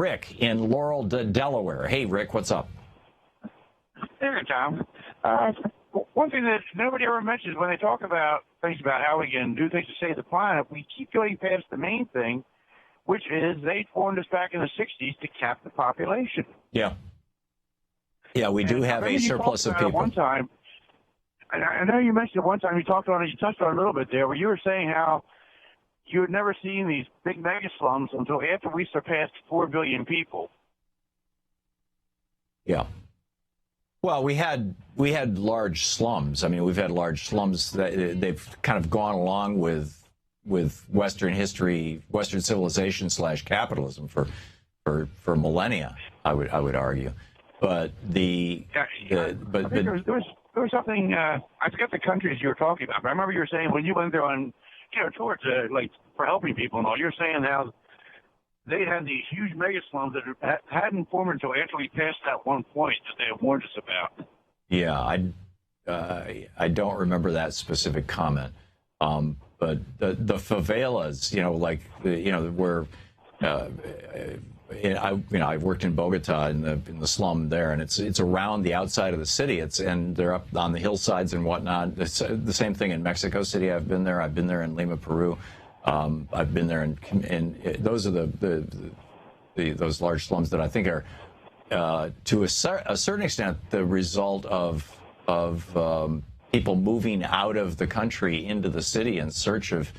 Rick in Laurel, Delaware. Hey, Rick, what's up? There, Tom. One thing that nobody ever mentions when they talk about things about how we can do things to save the planet, we keep going past the main thing, which is they formed us back in the 60s to cap the population. Yeah. Yeah, we do have a surplus of people. One time, I know you mentioned it one time, you touched on it a little bit there, where you were saying how you had never seen these big mega slums until after we surpassed 4 billion people. Yeah. Well, we had large slums. I mean, we've had large slums that they've kind of gone along with Western history, Western civilization / capitalism for millennia. I would argue, but there was something. I forget the countries you were talking about, but I remember you were saying when you went there on towards like for helping people and all, you're saying how they had these huge mega slums that hadn't formed until after we passed that one point that they had warned us about. Yeah, I don't remember that specific comment, but the favelas, where I've worked in Bogota in the slum there, and it's around the outside of the city. And they're up on the hillsides and whatnot. It's the same thing in Mexico City. I've been there in Lima, Peru. I've been there, and those are those large slums that I think are to a certain extent the result of people moving out of the country into the city in search of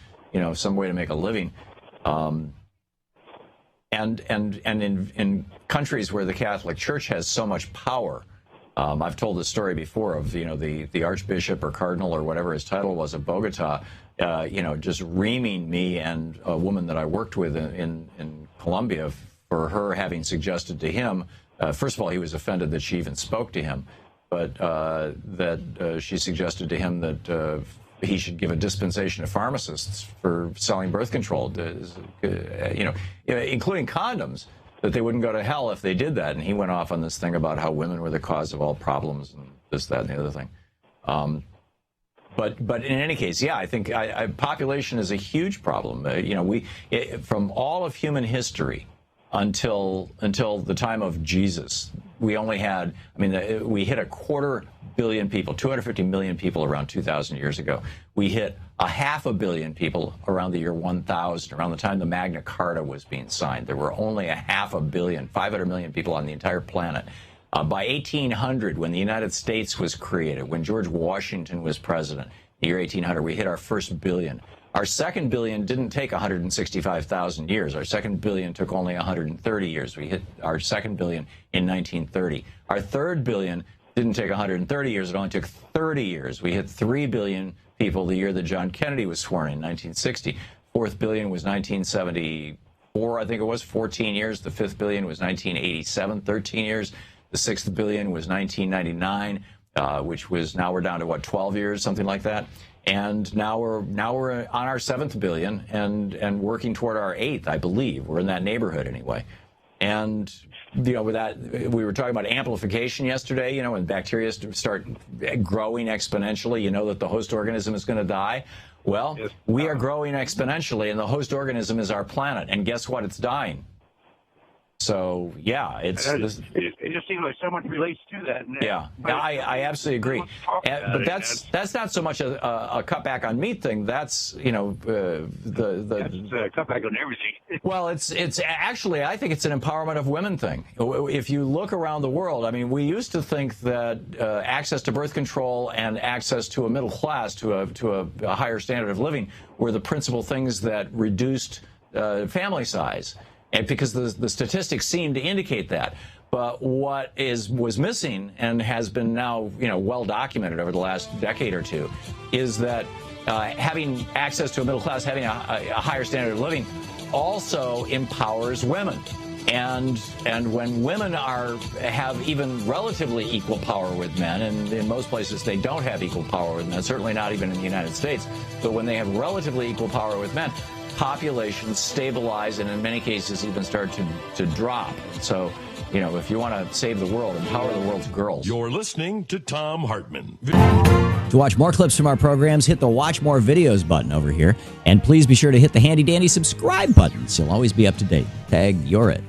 some way to make a living. And in countries where the Catholic Church has so much power, I've told this story before of the Archbishop or Cardinal or whatever his title was of Bogota, just reaming me and a woman that I worked with in Colombia for her having suggested to him. First of all, he was offended that she even spoke to him, but that she suggested to him that he should give a dispensation to pharmacists for selling birth control, including condoms, that they wouldn't go to hell if they did that. And he went off on this thing about how women were the cause of all problems and this, that, and the other thing. But in any case, yeah, I think population is a huge problem. From all of human history until the time of Jesus, we only had, we hit 250 million people, 250 million people around 2,000 years ago. We hit 500 million people around the year 1000, around the time the Magna Carta was being signed. There were only 500 million, 500 million people on the entire planet. By 1800, when the United States was created, when George Washington was president, the year 1800, we hit our first billion. Our second billion didn't take 165,000 years. Our second billion took only 130 years. We hit our second billion in 1930. Our third billion didn't take 130 years. It only took 30 years. We hit 3 billion people the year that John Kennedy was sworn in 1960. Fourth billion was 1974, I think it was, 14 years. The fifth billion was 1987, 13 years. The sixth billion was 1999, which was, now we're down to, 12 years, something like that. And now we're on our 7th billion and working toward our 8th, I believe. We're in that neighborhood anyway. And, with that, we were talking about amplification yesterday, when bacteria start growing exponentially, that the host organism is going to die. Well, yes. We are growing exponentially, and the host organism is our planet. And guess what? It's dying. So, yeah, it just seems like so much relates to that. Yeah, I absolutely agree. But that's not so much a cutback on meat thing. That's, that's a cutback on everything. Well, it's actually, I think it's an empowerment of women thing. If you look around the world, we used to think that access to birth control and access to a middle class, to a higher standard of living, were the principal things that reduced family size. And because the statistics seem to indicate that. But what was missing and has been now, well documented over the last decade or two, is that having access to a middle class, having a higher standard of living, also empowers women. And when women have even relatively equal power with men, and in most places they don't have equal power with men, certainly not even in the United States, but when they have relatively equal power with men, populations stabilize and in many cases even start to drop. So, if you want to save the world, empower the world's girls. You're listening to Thom Hartmann. To watch more clips from our programs, hit the Watch More Videos button over here. And please be sure to hit the handy-dandy subscribe button so you'll always be up to date. Tag, you're it.